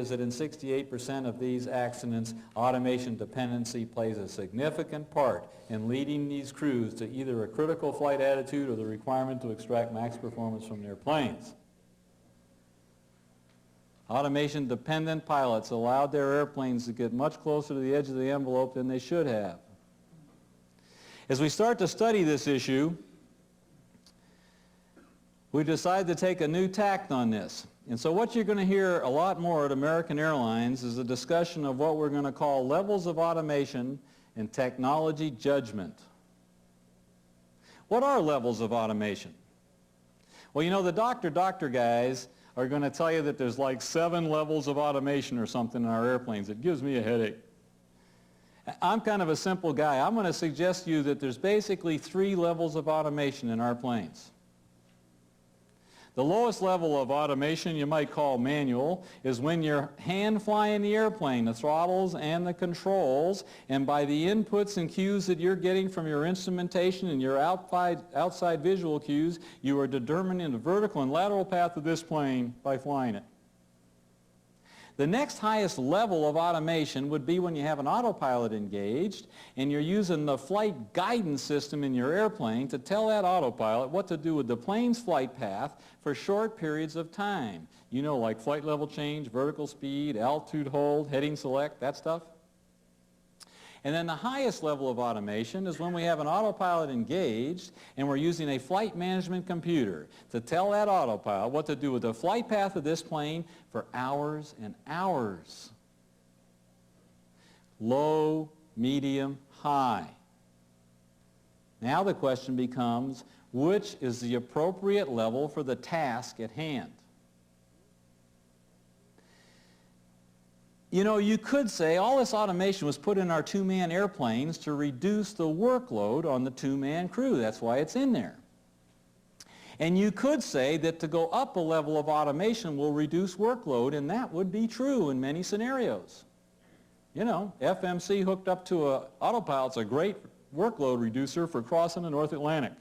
is that in 68% of these accidents, automation dependency plays a significant part in leading these crews to either a critical flight attitude or the requirement to extract max performance from their planes. Automation-dependent pilots allowed their airplanes to get much closer to the edge of the envelope than they should have. As we start to study this issue, we decided to take a new tact on this. And so what you're going to hear a lot more at American Airlines is a discussion of what we're going to call levels of automation and technology judgment. What are levels of automation? Well, you know, the doctor guys are going to tell you that there's like 7 levels of automation or something in our airplanes. It gives me a headache. I'm kind of a simple guy. I'm going to suggest to you that there's basically 3 levels of automation in our planes. The lowest level of automation, you might call manual, is when you're hand flying the airplane, the throttles and the controls, and by the inputs and cues that you're getting from your instrumentation and your outside visual cues, you are determining the vertical and lateral path of this plane by flying it. The next highest level of automation would be when you have an autopilot engaged and you're using the flight guidance system in your airplane to tell that autopilot what to do with the plane's flight path for short periods of time. You know, like flight level change, vertical speed, altitude hold, heading select, that stuff. And then the highest level of automation is when we have an autopilot engaged and we're using a flight management computer to tell that autopilot what to do with the flight path of this plane for hours and hours. Low, medium, high. Now the question becomes, which is the appropriate level for the task at hand? You know, you could say all this automation was put in our 2-man airplanes to reduce the workload on the 2-man crew. That's why it's in there. And you could say that to go up a level of automation will reduce workload, and that would be true in many scenarios. You know, FMC hooked up to an autopilot's a great workload reducer for crossing the North Atlantic.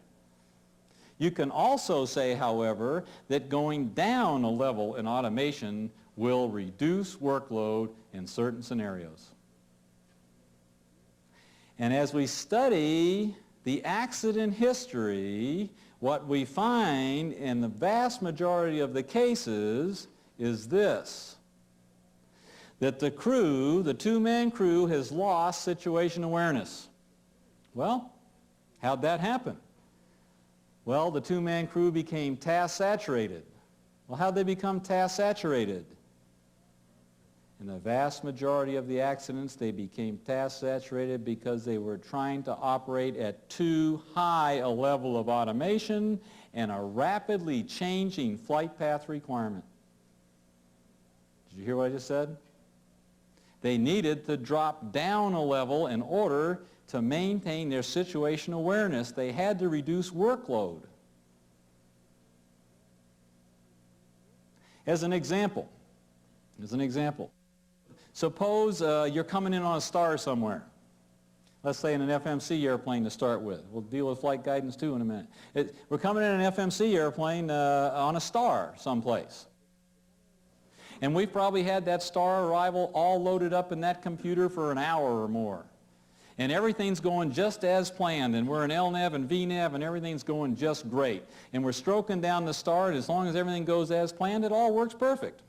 You can also say, however, that going down a level in automation will reduce workload in certain scenarios. And as we study the accident history, what we find in the vast majority of the cases is this, that the crew, the 2-man crew, has lost situation awareness. Well, how'd that happen? Well, the 2-man crew became task saturated. Well, how'd they become task saturated? In the vast majority of the accidents, they became task saturated because they were trying to operate at too high a level of automation and a rapidly changing flight path requirement. Did you hear what I just said? They needed to drop down a level in order to maintain their situation awareness. They had to reduce workload. As an example, suppose you're coming in on a star somewhere. Let's say in an FMC airplane to start with. We'll deal with flight guidance too in a minute. We're coming in an FMC airplane on a star someplace. And we've probably had that star arrival all loaded up in that computer for an hour or more. And everything's going just as planned, and we're in LNAV and VNAV, and everything's going just great. And we're stroking down the star, and as long as everything goes as planned, it all works perfect.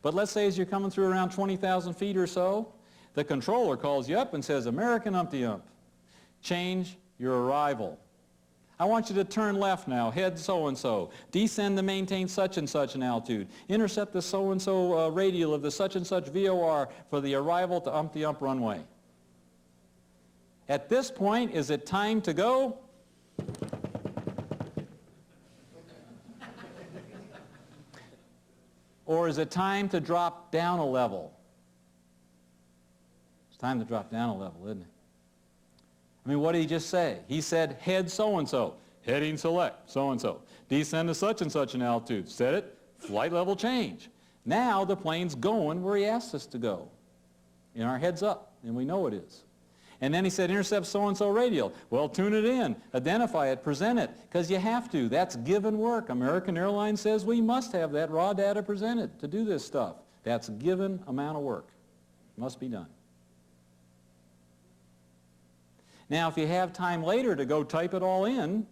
But let's say as you're coming through around 20,000 feet or so, the controller calls you up and says, American Umpty-Ump, change your arrival. I want you to turn left now, head so-and-so, descend to maintain such-and-such an altitude, intercept the so-and-so radial of the such-and-such VOR for the arrival to Umpty-Ump runway. At this point, is it time to go? Or is it time to drop down a level? It's time to drop down a level, isn't it? I mean, what did he just say? He said, head so-and-so, heading select, so-and-so. Descend to such and such an altitude. Set it, flight level change. Now the plane's going where he asked us to go. And our head's up, and we know it is. And then he said, intercept so-and-so radial. Well, tune it in, identify it, present it, because you have to. That's given work. American Airlines says we must have that raw data presented to do this stuff. That's a given amount of work. Must be done. Now, if you have time later to go type it all in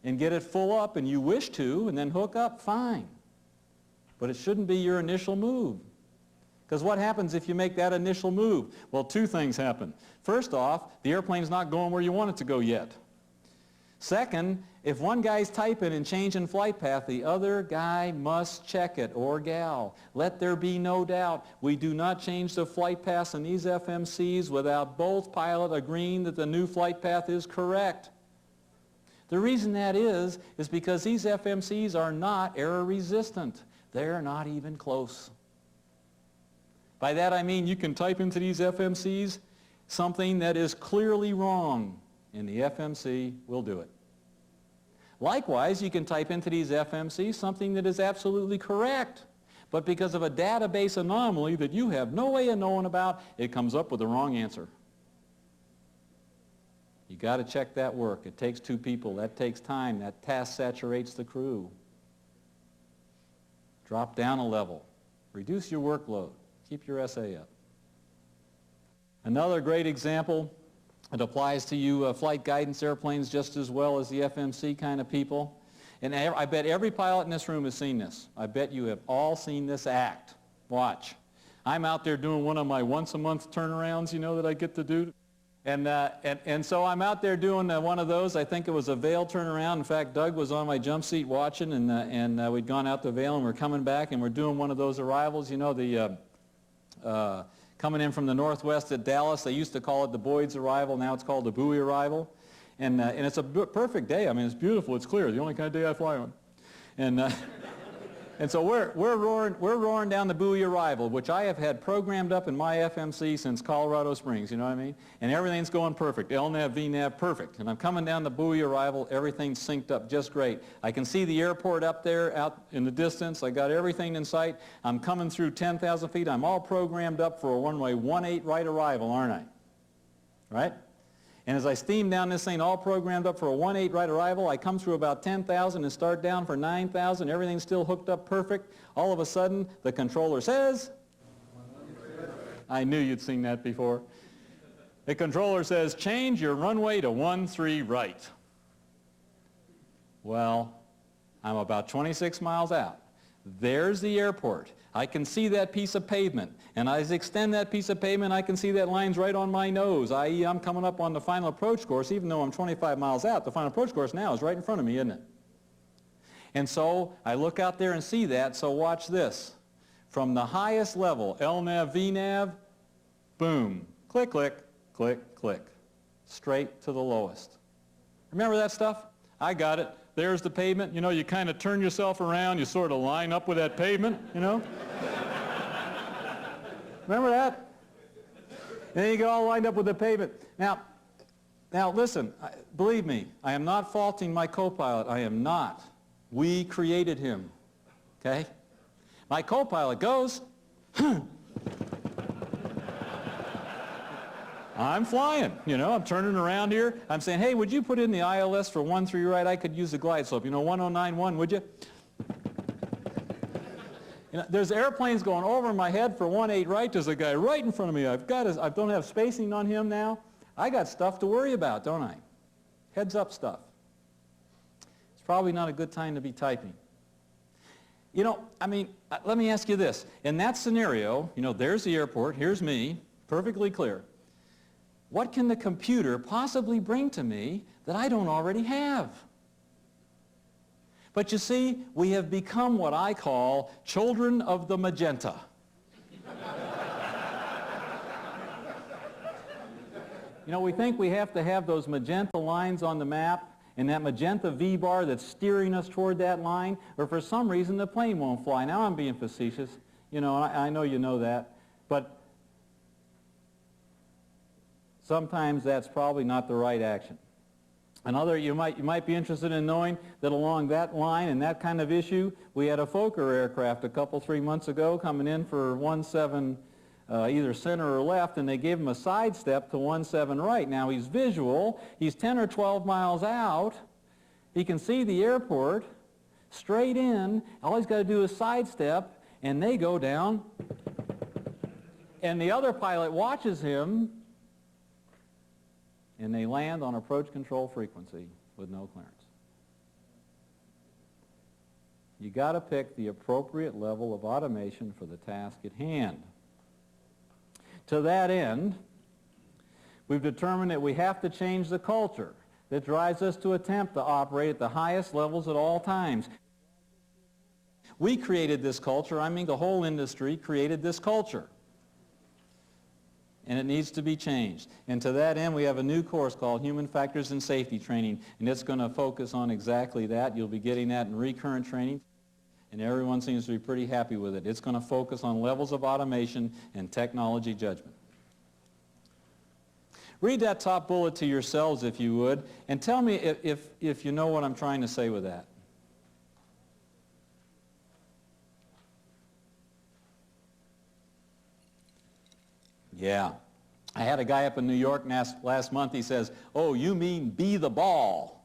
and get it full up and you wish to and then hook up, fine. But it shouldn't be your initial move. Because what happens if you make that initial move? Well, two things happen. First off, the airplane's not going where you want it to go yet. Second, if one guy's typing and changing flight path, the other guy must check it, or gal. Let there be no doubt. We do not change the flight paths in these FMCs without both pilot agreeing that the new flight path is correct. The reason that is because these FMCs are not error resistant. They're not even close. By that I mean you can type into these FMCs something that is clearly wrong, and the FMC will do it. Likewise, you can type into these FMCs something that is absolutely correct, but because of a database anomaly that you have no way of knowing about, it comes up with the wrong answer. You got to check that work. It takes two people. That takes time. That task saturates the crew. Drop down a level. Reduce your workload. Keep your SA up. Another great example, it applies to you flight guidance airplanes just as well as the FMC kind of people. And I bet every pilot in this room has seen this. I bet you have all seen this act. Watch. I'm out there doing one of my once-a-month turnarounds, you know, that I get to do. And so I'm out there doing one of those. I think it was a Vail turnaround. In fact, Doug was on my jump seat watching, and we'd gone out to Vail, and we're coming back, and we're doing one of those arrivals. You know, the coming in from the northwest at Dallas. They used to call it the Boyd's arrival. Now it's called the Bowie arrival. And it's a perfect day. I mean, it's beautiful. It's clear. The only kind of day I fly on. And so we're roaring down the Bowie arrival, which I have had programmed up in my FMC since Colorado Springs, you know what I mean? And everything's going perfect. LNAV, VNAV, perfect. And I'm coming down the Bowie arrival, everything's synced up just great. I can see the airport up there, out in the distance. I got everything in sight. I'm coming through 10,000 feet. I'm all programmed up for a runway 18 right arrival, aren't I? Right? And as I steam down this thing all programmed up for a 18 right arrival, I come through about 10,000 and start down for 9,000. Everything's still hooked up perfect. All of a sudden, the controller says, I knew you'd seen that before. The controller says, change your runway to 13 right. Well, I'm about 26 miles out. There's the airport. I can see that piece of pavement. And as I extend that piece of pavement, I can see that line's right on my nose, i.e. I'm coming up on the final approach course. Even though I'm 25 miles out, the final approach course now is right in front of me, isn't it? And so I look out there and see that, so watch this. From the highest level, LNAV, VNAV, boom, click, click, click, click, straight to the lowest. Remember that stuff? I got it. There's the pavement. You know, you kind of turn yourself around. You sort of line up with that pavement, you know. Remember that? And then you go all lined up with the pavement. Now listen, believe me, I am not faulting my co-pilot. I am not. We created him, okay? My co-pilot goes, I'm flying, you know, I'm turning around here. I'm saying, hey, would you put in the ILS for 13 right? I could use the glide slope, you know, 1091, would you? You know, there's airplanes going over my head for 18 right. There's a guy right in front of me. I don't have spacing on him now. I got stuff to worry about, don't I? Heads up stuff. It's probably not a good time to be typing. You know, I mean, let me ask you this. In that scenario, you know, there's the airport, here's me, perfectly clear. What can the computer possibly bring to me that I don't already have? But you see, we have become what I call children of the Magenta. You know, we think we have to have those magenta lines on the map and that magenta V-bar that's steering us toward that line, or for some reason the plane won't fly. Now I'm being facetious. You know, I know you know that. But sometimes that's probably not the right action. Another, you might be interested in knowing that along that line and that kind of issue, we had a Fokker aircraft a couple, 3 months ago coming in for 17 either center or left, and they gave him a sidestep to 17 right. Now he's visual, he's 10 or 12 miles out, he can see the airport, straight in, all he's got to do is sidestep, and they go down, and the other pilot watches him, and they land on approach control frequency with no clearance. You got to pick the appropriate level of automation for the task at hand. To that end, we've determined that we have to change the culture that drives us to attempt to operate at the highest levels at all times. We created this culture. I mean, the whole industry created this culture. And it needs to be changed. And to that end, we have a new course called Human Factors in Safety Training, and it's going to focus on exactly that. You'll be getting that in recurrent training, and everyone seems to be pretty happy with it. It's going to focus on levels of automation and technology judgment. Read that top bullet to yourselves, if you would, and tell me if you know what I'm trying to say with that. Yeah. I had a guy up in New York last month. He says, "Oh, you mean be the ball."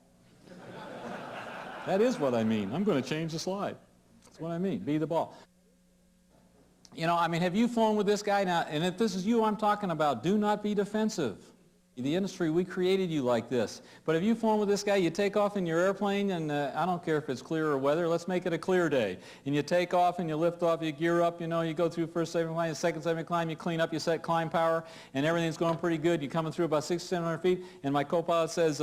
That is what I mean. I'm going to change the slide. That's what I mean, be the ball. You know, I mean, have you flown with this guy now? And if this is you I'm talking about, do not be defensive. The industry, we created you like this. But have you flown with this guy? You take off in your airplane, and I don't care if it's clear or weather. Let's make it a clear day. And you take off, and you lift off, you gear up, you know, you go through first saving climb, second saving climb, you clean up, you set climb power, and everything's going pretty good. You're coming through about 600-700 feet, and my co-pilot says,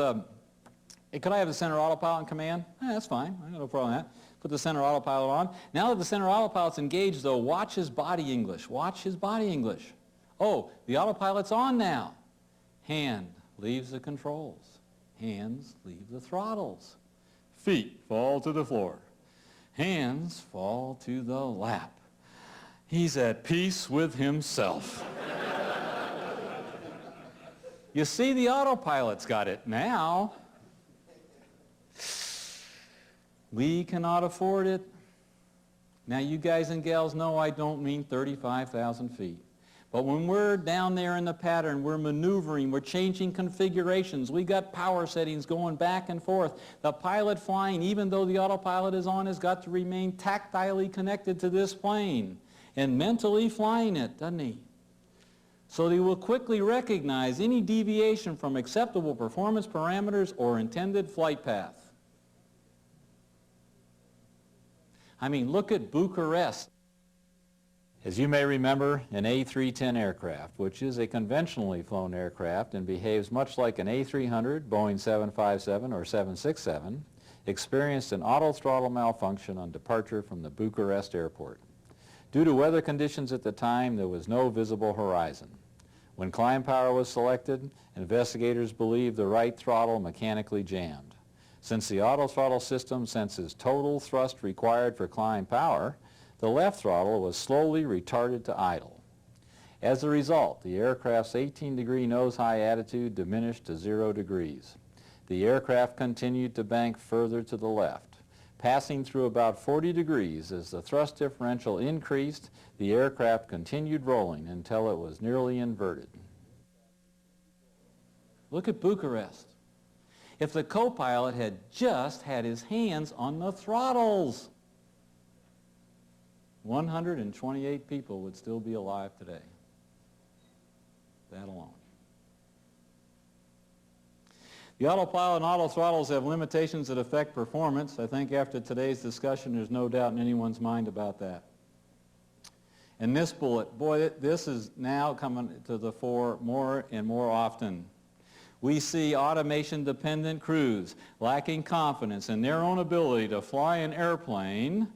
"Hey, could I have the center autopilot in command?" That's fine. I got no problem with that. Put the center autopilot on. Now that the center autopilot's engaged, though, watch his body English. Watch his body English. Oh, the autopilot's on now. Hand leaves the controls. Hands leave the throttles. Feet fall to the floor. Hands fall to the lap. He's at peace with himself. You see, the autopilot's got it now. We cannot afford it. Now, you guys and gals know I don't mean 35,000 feet. But when we're down there in the pattern, we're maneuvering, we're changing configurations, we got power settings going back and forth. The pilot flying, even though the autopilot is on, has got to remain tactilely connected to this plane and mentally flying it, doesn't he? So he will quickly recognize any deviation from acceptable performance parameters or intended flight path. I mean, look at Bucharest. As you may remember, an A310 aircraft, which is a conventionally flown aircraft and behaves much like an A300, Boeing 757 or 767, experienced an auto throttle malfunction on departure from the Bucharest airport. Due to weather conditions at the time, there was no visible horizon. When climb power was selected, investigators believed the right throttle mechanically jammed. Since the auto throttle system senses total thrust required for climb power, the left throttle was slowly retarded to idle. As a result, the aircraft's 18-degree nose-high attitude diminished to 0 degrees. The aircraft continued to bank further to the left. Passing through about 40 degrees as the thrust differential increased, the aircraft continued rolling until it was nearly inverted. Look at Bucharest. If the co-pilot had just had his hands on the throttles, 128 people would still be alive today. That alone. The autopilot and auto throttles have limitations that affect performance. I think after today's discussion, there's no doubt in anyone's mind about that. And this bullet, boy, this is now coming to the fore more and more often. We see automation-dependent crews lacking confidence in their own ability to fly an airplane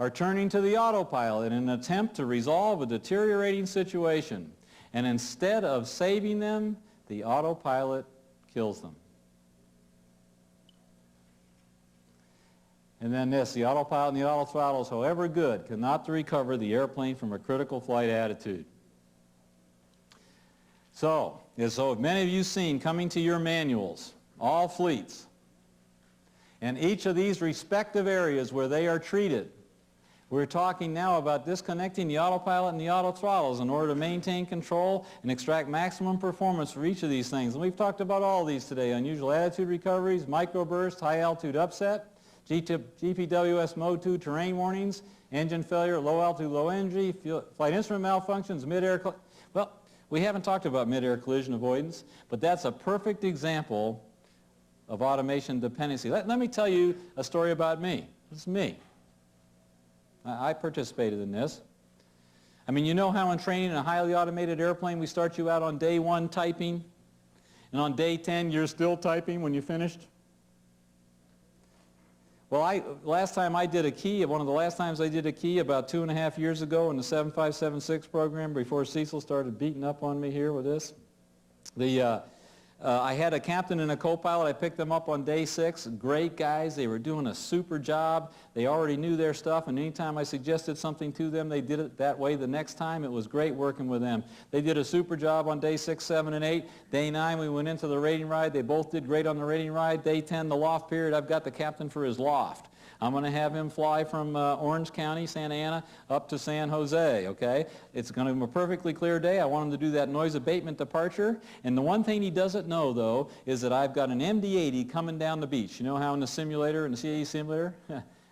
are turning to the autopilot in an attempt to resolve a deteriorating situation. And instead of saving them, the autopilot kills them. And then this, the autopilot and the auto throttles, however good, cannot recover the airplane from a critical flight attitude. So, as so many of you seen coming to your manuals, all fleets, and each of these respective areas where they are treated, we're talking now about disconnecting the autopilot and the auto throttles in order to maintain control and extract maximum performance for each of these things. And we've talked about all these today: unusual attitude recoveries, microburst, high altitude upset, GPWS Mode 2 terrain warnings, engine failure, low altitude, low energy, flight instrument malfunctions, mid-air. Well, we haven't talked about mid-air collision avoidance, but that's a perfect example of automation dependency. Let me tell you a story about me. This is me. I participated in this. I mean, you know how in training in a highly automated airplane we start you out on day 1 typing, and on day 10 you're still typing when you finished? Well, last time I did a key, one of the last times I did a key about 2.5 years ago in the 7576 program before Cecil started beating up on me here with this. I had a captain and a co-pilot. I picked them up on day 6. Great guys. They were doing a super job. They already knew their stuff, and anytime I suggested something to them, they did it that way the next time. It was great working with them. They did a super job on day 6, 7, and 8. Day 9, we went into the rating ride. They both did great on the rating ride. Day 10, the loft period, I've got the captain for his loft. I'm going to have him fly from Orange County, Santa Ana, up to San Jose, okay? It's going to be a perfectly clear day. I want him to do that noise abatement departure. And the one thing he doesn't know, though, is that I've got an MD-80 coming down the beach. You know how in the simulator, in the CAE simulator,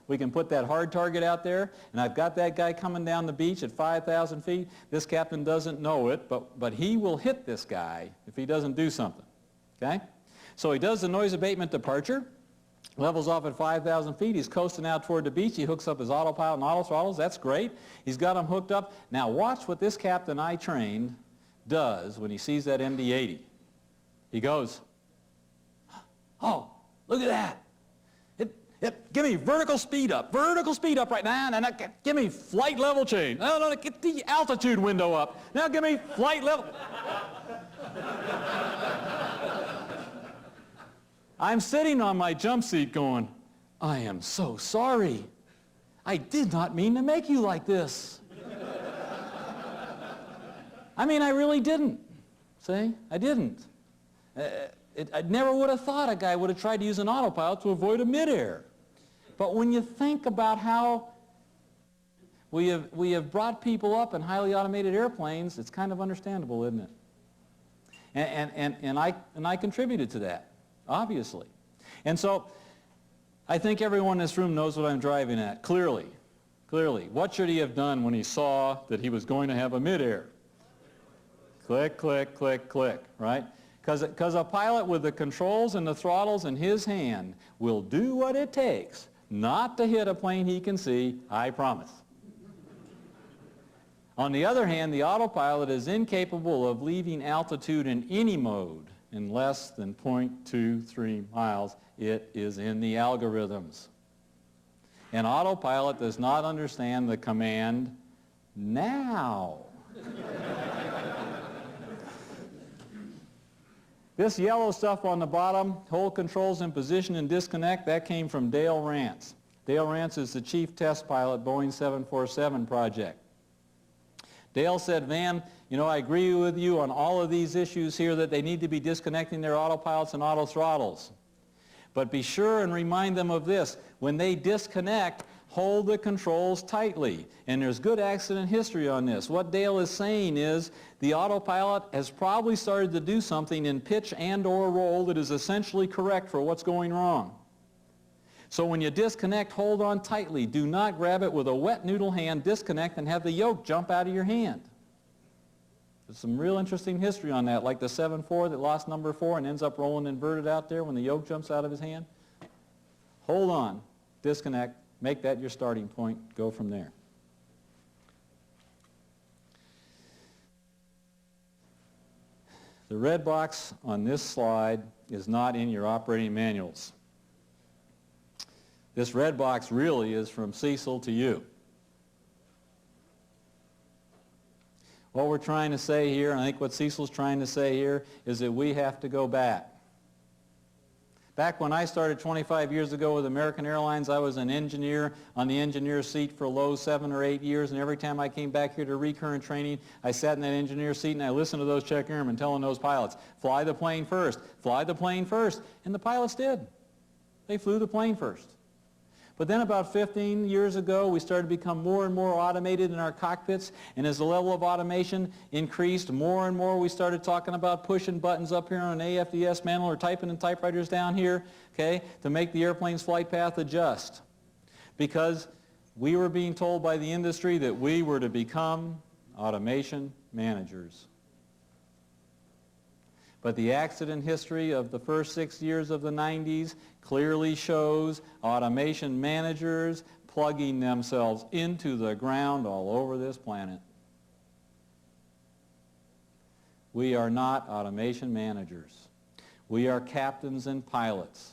we can put that hard target out there, and I've got that guy coming down the beach at 5,000 feet. This captain doesn't know it, but he will hit this guy if he doesn't do something, okay? So he does the noise abatement departure. Levels off at 5,000 feet. He's coasting out toward the beach. He hooks up his autopilot and auto throttles. That's great. He's got them hooked up. Now watch what this captain I trained does when he sees that MD-80. He goes, oh, look at that. Give me vertical speed up right now. Now, give me flight level change. No, get the altitude window up. Now give me flight level. I'm sitting on my jump seat going, I am so sorry. I did not mean to make you like this. I mean, I really didn't. See? I didn't. I never would have thought a guy would have tried to use an autopilot to avoid a midair. But when you think about how we have brought people up in highly automated airplanes, it's kind of understandable, isn't it? And I contributed to that. Obviously. And so I think everyone in this room knows what I'm driving at, clearly. What should he have done when he saw that he was going to have a midair? Click, click, click, click, right? Because a pilot with the controls and the throttles in his hand will do what it takes not to hit a plane he can see, I promise. On the other hand, the autopilot is incapable of leaving altitude in any mode in less than 0.23 miles. It is in the algorithms. And autopilot does not understand the command, now. This yellow stuff on the bottom, hold controls in position and disconnect, that came from Dale Rance. Dale Rance is the chief test pilot, Boeing 747 project. Dale said, Van, you know, I agree with you on all of these issues here that they need to be disconnecting their autopilots and auto throttles. But be sure and remind them of this. When they disconnect, hold the controls tightly. And there's good accident history on this. What Dale is saying is the autopilot has probably started to do something in pitch and or roll that is essentially correct for what's going wrong. So when you disconnect, hold on tightly. Do not grab it with a wet noodle hand, disconnect, and have the yoke jump out of your hand. There's some real interesting history on that, like the 7-4 that lost number 4 and ends up rolling inverted out there when the yoke jumps out of his hand. Hold on, disconnect, make that your starting point, go from there. The red box on this slide is not in your operating manuals. This red box really is from Cecil to you. What we're trying to say here, and I think what Cecil's trying to say here, is that we have to go back. Back when I started 25 years ago with American Airlines, I was an engineer on the engineer seat for low 7 or 8 years, and every time I came back here to recurrent training, I sat in that engineer seat and I listened to those check airmen telling those pilots, fly the plane first, and the pilots did. They flew the plane first. But then about 15 years ago, we started to become more and more automated in our cockpits, and as the level of automation increased more and more, we started talking about pushing buttons up here on an AFDS manual or typing in typewriters down here, okay, to make the airplane's flight path adjust. Because we were being told by the industry that we were to become automation managers. But the accident history of the first 6 years of the 90s clearly shows automation managers plugging themselves into the ground all over this planet. We are not automation managers. We are captains and pilots.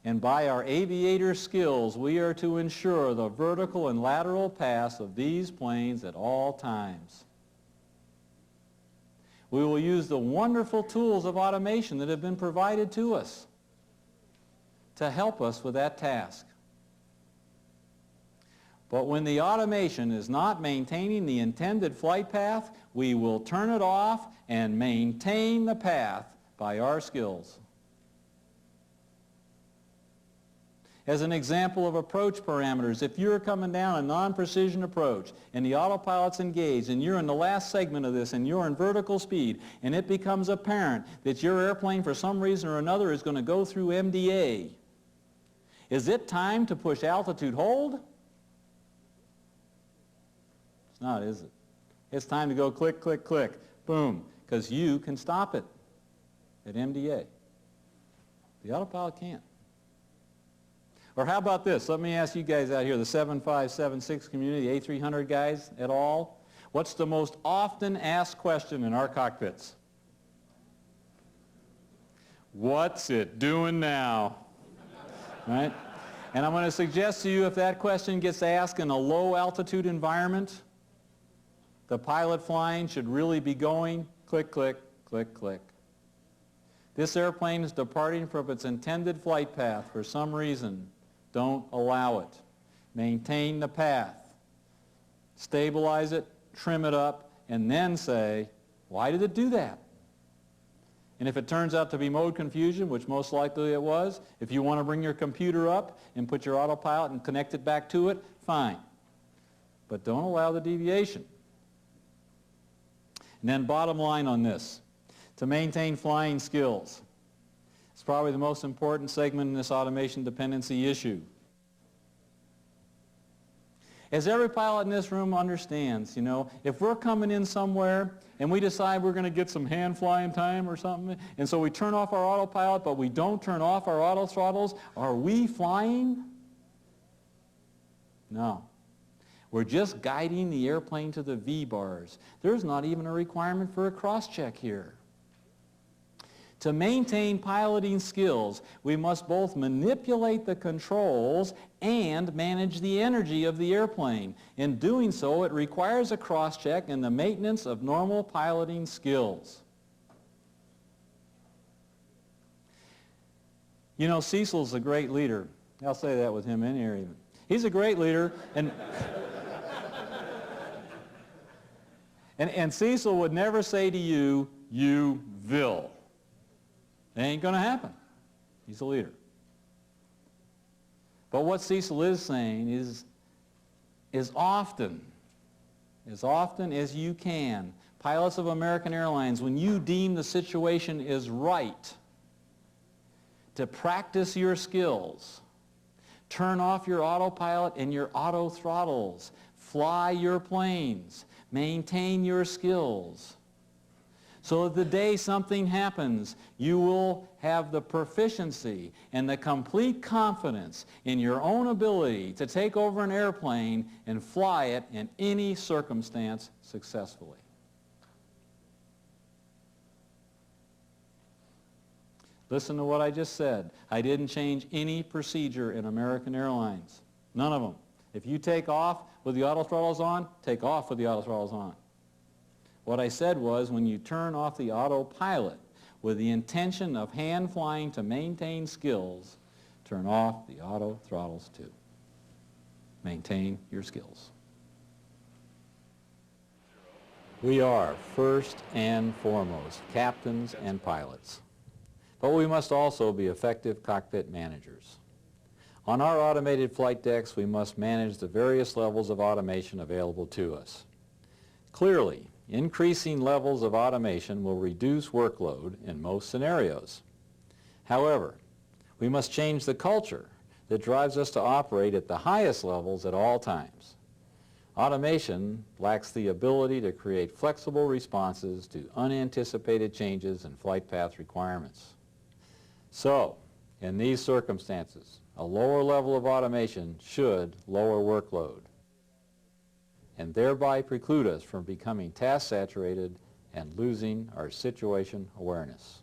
And by our aviator skills, we are to ensure the vertical and lateral paths of these planes at all times. We will use the wonderful tools of automation that have been provided to us to help us with that task. But when the automation is not maintaining the intended flight path, we will turn it off and maintain the path by our skills. As an example of approach parameters, if you're coming down a non-precision approach and the autopilot's engaged and you're in the last segment of this and you're in vertical speed and it becomes apparent that your airplane for some reason or another is going to go through MDA, is it time to push altitude hold? It's not, is it? It's time to go click, click, click, boom, because you can stop it at MDA. The autopilot can't. Or how about this? Let me ask you guys out here, the 7576 community, A300 guys et al. What's the most often asked question in our cockpits? What's it doing now? Right? And I'm going to suggest to you if that question gets asked in a low altitude environment, the pilot flying should really be going click, click, click, click. This airplane is departing from its intended flight path for some reason. Don't allow it. Maintain the path. Stabilize it, trim it up, and then say, why did it do that? And if it turns out to be mode confusion, which most likely it was, if you want to bring your computer up and put your autopilot and connect it back to it, fine. But don't allow the deviation. And then bottom line on this, to maintain flying skills. It's probably the most important segment in this automation dependency issue. As every pilot in this room understands, you know, if we're coming in somewhere and we decide we're going to get some hand flying time or something, and so we turn off our autopilot but we don't turn off our auto throttles, are we flying? No. We're just guiding the airplane to the V-bars. There's not even a requirement for a cross-check here. To maintain piloting skills, we must both manipulate the controls and manage the energy of the airplane. In doing so, it requires a cross-check and the maintenance of normal piloting skills. You know, Cecil's a great leader. I'll say that with him in here even. He's a great leader, and Cecil would never say to you, you will. It ain't going to happen. He's a leader. But what Cecil is saying is as often as you can, pilots of American Airlines, when you deem the situation is right, to practice your skills, turn off your autopilot and your auto throttles, fly your planes, maintain your skills. So that the day something happens, you will have the proficiency and the complete confidence in your own ability to take over an airplane and fly it in any circumstance successfully. Listen to what I just said. I didn't change any procedure in American Airlines. None of them. If you take off with the auto throttles on, take off with the auto throttles on. What I said was when you turn off the autopilot with the intention of hand flying to maintain skills, turn off the auto throttles too. Maintain your skills. We are first and foremost captains and pilots, but we must also be effective cockpit managers. On our automated flight decks, we must manage the various levels of automation available to us. Clearly, increasing levels of automation will reduce workload in most scenarios. However, we must change the culture that drives us to operate at the highest levels at all times. Automation lacks the ability to create flexible responses to unanticipated changes in flight path requirements. So, in these circumstances, a lower level of automation should lower workload and thereby preclude us from becoming task saturated and losing our situation awareness.